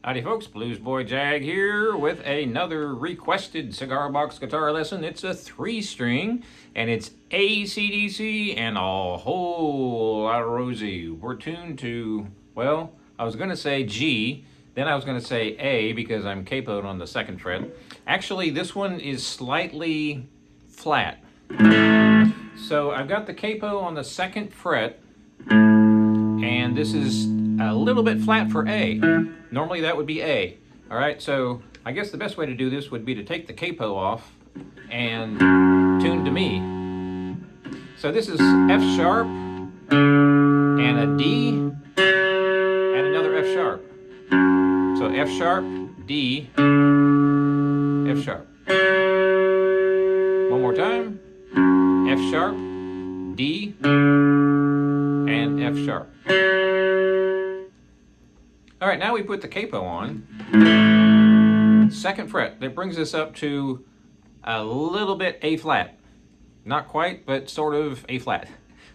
Howdy folks, Bluesboyjag here with another requested cigar box guitar lesson. It's a 3-string and it's AC/DC and a whole lot of Rosie. We're tuned to, well, I was going to say G, then I was going to say A because I'm capoed on the 2nd fret. Actually, this one is slightly flat. So I've got the capo on the 2nd fret and this is a little bit flat for A. Normally that would be A. All right, so I guess the best way to do this would be to take the capo off and tune to me. So this is F sharp and a D and another F sharp. So F sharp, D, F sharp. One more time. F sharp, D, and F sharp. All right, now we put the capo on. 2nd fret, that brings us up to a little bit A flat. Not quite, but sort of A flat.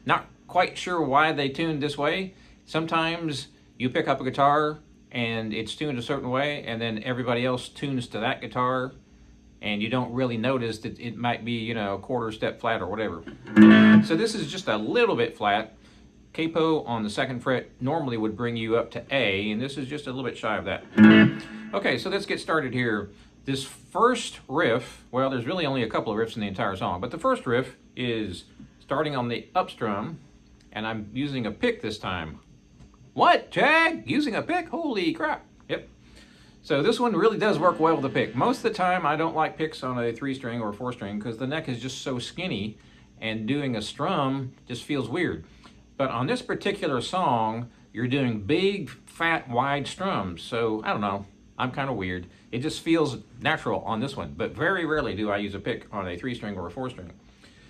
Not quite sure why they tuned this way. Sometimes you pick up a guitar and it's tuned a certain way and then everybody else tunes to that guitar and you don't really notice that it might be, you know, a quarter step flat or whatever. So this is just a little bit flat. Capo on the 2nd fret normally would bring you up to A, and this is just a little bit shy of that. Okay, so let's get started here. This first riff, well, there's really only a couple of riffs in the entire song, but the first riff is starting on the up strum, and I'm using a pick this time. What, Jag? Using a pick? Holy crap. Yep. So this one really does work well with a pick. Most of the time, I don't like picks on a 3-string or a 4-string because the neck is just so skinny, and doing a strum just feels weird. But on this particular song, you're doing big, fat, wide strums. So, I don't know, I'm kind of weird. It just feels natural on this one. But very rarely do I use a pick on a 3-string or a 4-string.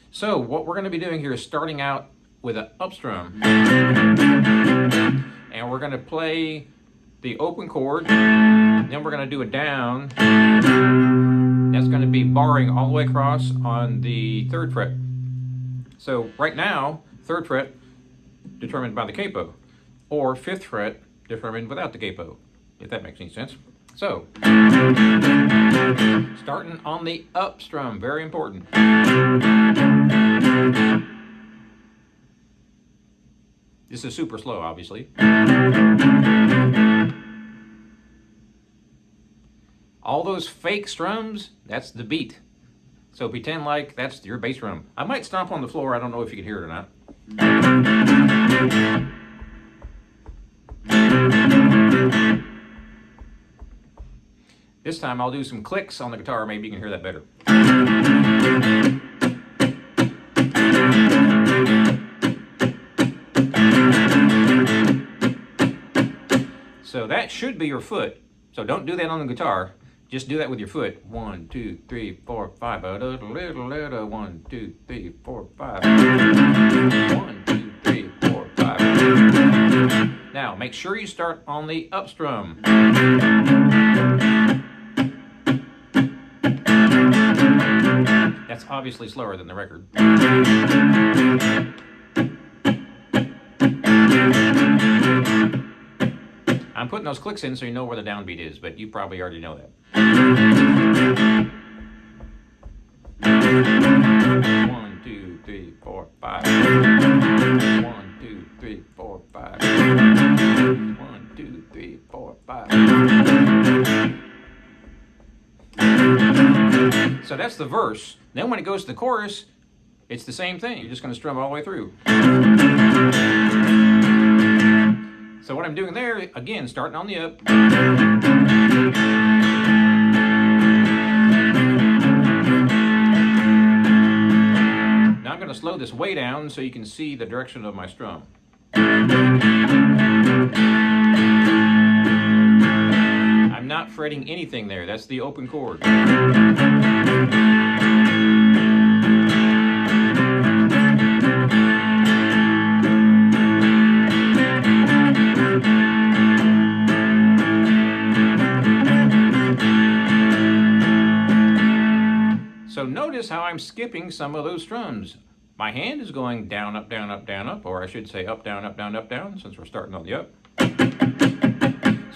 So, what we're going to be doing here is starting out with an up strum. And we're going to play the open chord. Then we're going to do a down. That's going to be barring all the way across on the 3rd fret. So, right now, 3rd fret, determined by the capo, or 5th fret determined without the capo, if that makes any sense. So, starting on the up strum, very important. This is super slow, obviously. All those fake strums, that's the beat. So pretend like that's your bass drum. I might stomp on the floor, I don't know if you can hear it or not. This time I'll do some clicks on the guitar, maybe you can hear that better. So that should be your foot. So don't do that on the guitar. Just do that with your foot. 1, 2, 3, 4, 5. 1, 2, 3, 4, 5. 1, 2, 3, 4, 5. Now, make sure you start on the up strum. That's obviously slower than the record. I'm putting those clicks in so you know where the downbeat is, but you probably already know that. 1, 2, 3, 4, 5. 1, 2, 3, 4, 5. 1, 2, 3, 4, 5. So that's the verse. Then when it goes to the chorus, it's the same thing. You're just going to strum all the way through. So what I'm doing there, again, starting on the up. Now I'm going to slow this way down so you can see the direction of my strum. I'm not fretting anything there. That's the open chord. So notice how I'm skipping some of those strums. My hand is going down, up, down, up, down, up, or I should say up, down, up, down, up, down, since we're starting on the up.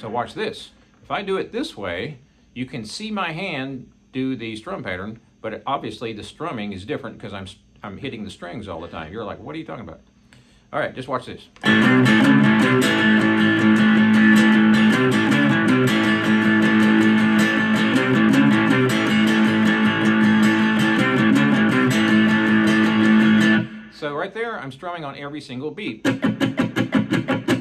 So watch this. If I do it this way, you can see my hand do the strum pattern, but obviously the strumming is different because I'm hitting the strings all the time. You're like, what are you talking about? All right, just watch this. So right there, I'm strumming on every single beat.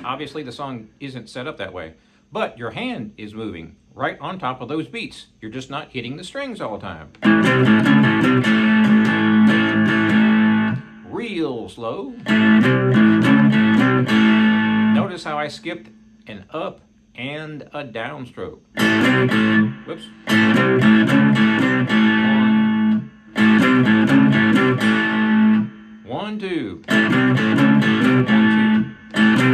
Obviously, the song isn't set up that way, but your hand is moving right on top of those beats. You're just not hitting the strings all the time. Real slow. Notice how I skipped an up and a downstroke. Whoops. 1, 2. 1, 2. 1,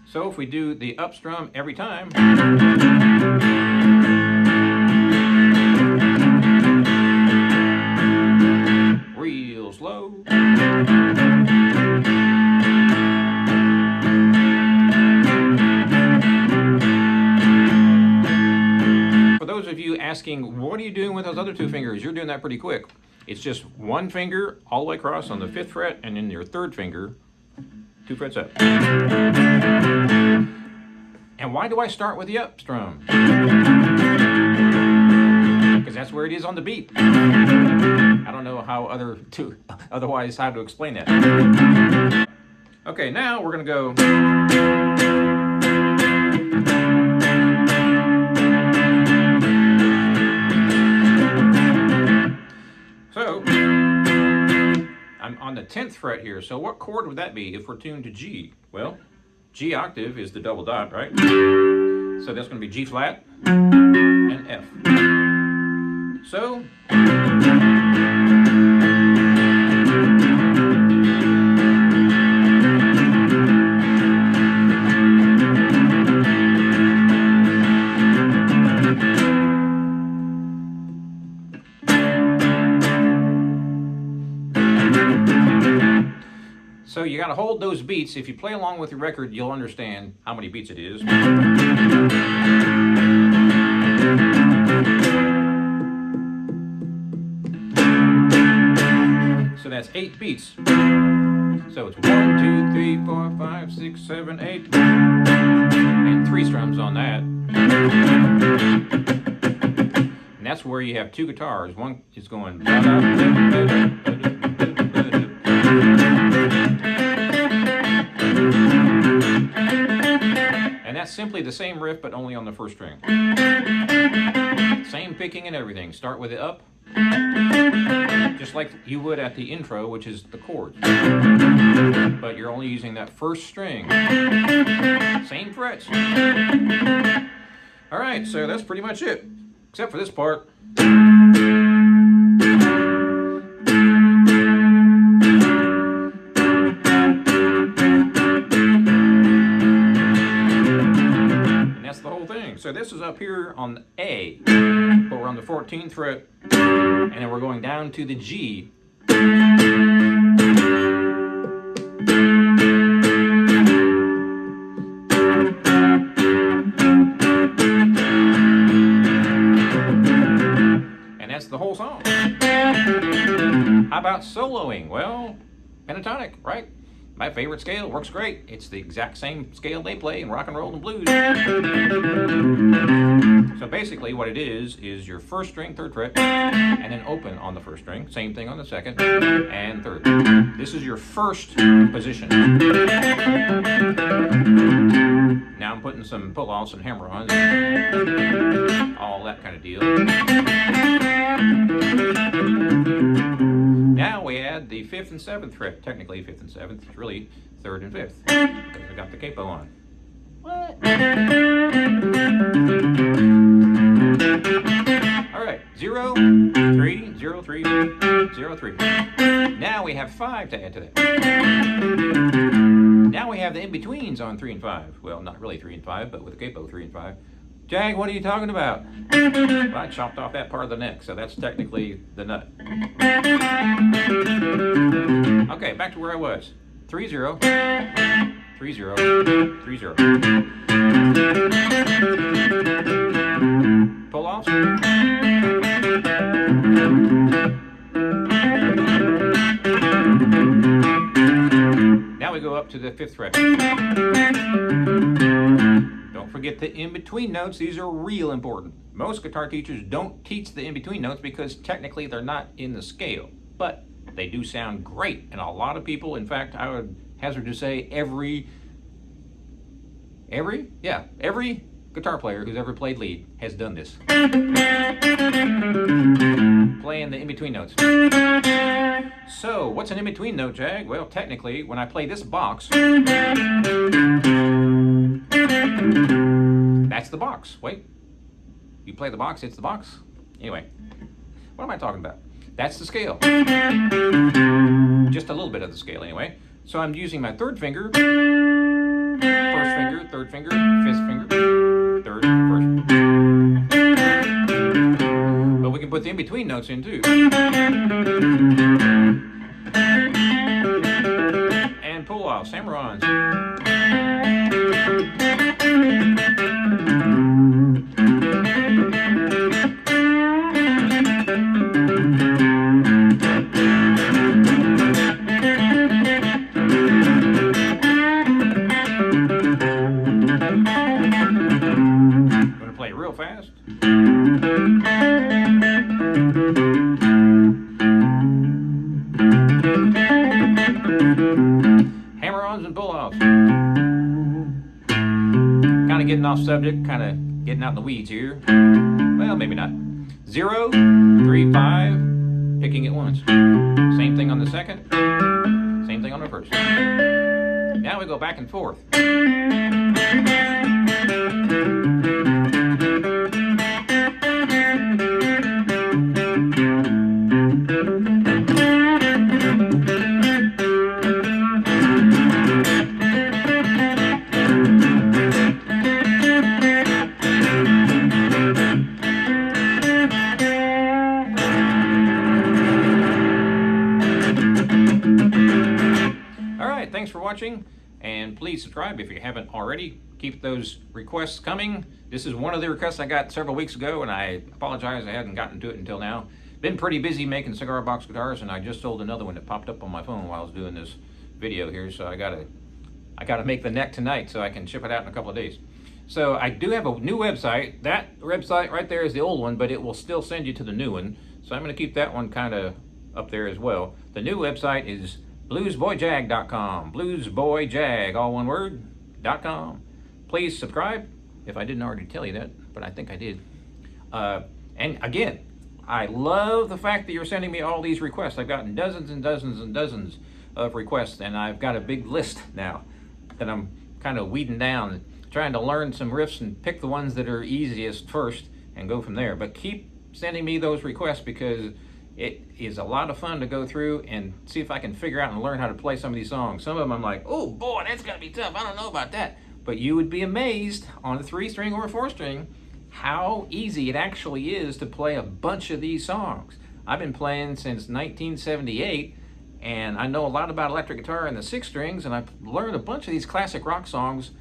2. So if we do the up strum every time, real slow. For those of you asking, what are you doing with those other two fingers? You're doing that pretty quick. It's just one finger all the way across on the 5th fret, and then your 3rd finger 2 frets up. And why do I start with the up strum? Because that's where it is on the beat. I don't know how otherwise how to explain that. Okay, now we're going to go. So, I'm on the 10th fret here, so what chord would that be if we're tuned to G? Well, G octave is the double dot, right? So that's going to be G flat and F. So, So you got to hold those beats. If you play along with your record, you'll understand how many beats it is. So that's 8 beats. So it's 1, 2, 3, 4, 5, 6, 7, 8. And 3 strums on that. And that's where you have 2 guitars. One is going. And that's simply the same riff, but only on the 1st string. Same picking and everything. Start with it up, just like you would at the intro, which is the chords. But you're only using that first string. Same frets. All right, so that's pretty much it, except for this part. So this is up here on the A, but we're on the 14th fret, and then we're going down to the G. And that's the whole song. How about soloing? Well, pentatonic, right? My favorite scale, works great. It's the exact same scale they play in rock and roll and blues. So basically what it is your first string, third fret, and then open on the first string. Same thing on the second and third. This is your first position. Now I'm putting some pull-offs and hammer-ons, all that kind of deal. Now we add the 5th and 7th fret. Technically 5th and 7th, it's really 3rd and 5th, because we got the capo on. What? All right, 0, 3, 0, 3, 0, 3. Now we have 5 to add to that. Now we have the in-betweens on 3 and 5. Well, not really 3 and 5, but with the capo 3 and 5. Jag, what are you talking about? Well, I chopped off that part of the neck, so that's technically the nut. Okay, back to where I was. 3, 0, 3, 0, 3, 0. Pull off. Now we go up to the 5th fret. Don't forget the in-between notes. These are real important. Most guitar teachers don't teach the in-between notes because technically they're not in the scale, but they do sound great. And a lot of people, in fact, I would hazard to say every guitar player who's ever played lead has done this. Playing the in-between notes. So, what's an in-between note, Jag? Well, technically, when I play this box, that's the box. Wait. You play the box, it's the box. Anyway, what am I talking about? That's the scale. Just a little bit of the scale, anyway. So I'm using my 3rd finger, 1st finger, 3rd finger, 5th finger, 3rd, 1st. But we can put the in-between notes in too. And pull-offs, hammer-ons. Fast. Hammer-ons and pull-offs. Kind of getting off subject, kind of getting out in the weeds here. Well, maybe not. 0, 3, 5, picking it once. Same thing on the second. Same thing on the first. Now we go back and forth. Thanks for watching, and please subscribe if you haven't already. Keep those requests coming. This is one of the requests I got several weeks ago, and I apologize I hadn't gotten to it until now. Been pretty busy making cigar box guitars, and I just sold another one that popped up on my phone while I was doing this video here, so I gotta make the neck tonight so I can ship it out in a couple of days. So I do have a new website. That website right there is the old one, but it will still send you to the new one. So I'm going to keep that one kind of up there as well. The new website is bluesboyjag.com. Bluesboyjag, all one word, .com. Please subscribe if I didn't already tell you that, but I think I did. And again, I love the fact that you're sending me all these requests. I've gotten dozens and dozens and dozens of requests, and I've got a big list now that I'm kind of weeding down, trying to learn some riffs and pick the ones that are easiest first and go from there. But keep sending me those requests, because it is a lot of fun to go through and see if I can figure out and learn how to play some of these songs. Some of them I'm like, oh boy, that's gonna be tough. I don't know about that. But you would be amazed on a 3-string or a 4-string how easy it actually is to play a bunch of these songs. I've been playing since 1978, and I know a lot about electric guitar and the 6 strings, and I've learned a bunch of these classic rock songs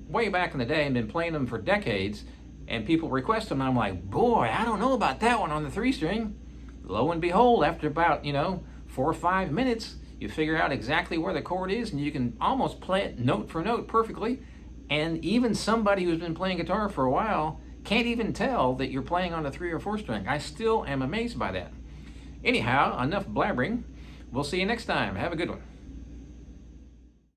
way back in the day and been playing them for decades, and people request them, and I'm like, boy, I don't know about that one on the 3-string. Lo and behold, after about, 4 or 5 minutes, you figure out exactly where the chord is, and you can almost play it note for note perfectly, and even somebody who's been playing guitar for a while can't even tell that you're playing on a 3 or 4 string. I still am amazed by that. Anyhow, enough blabbering. We'll see you next time. Have a good one.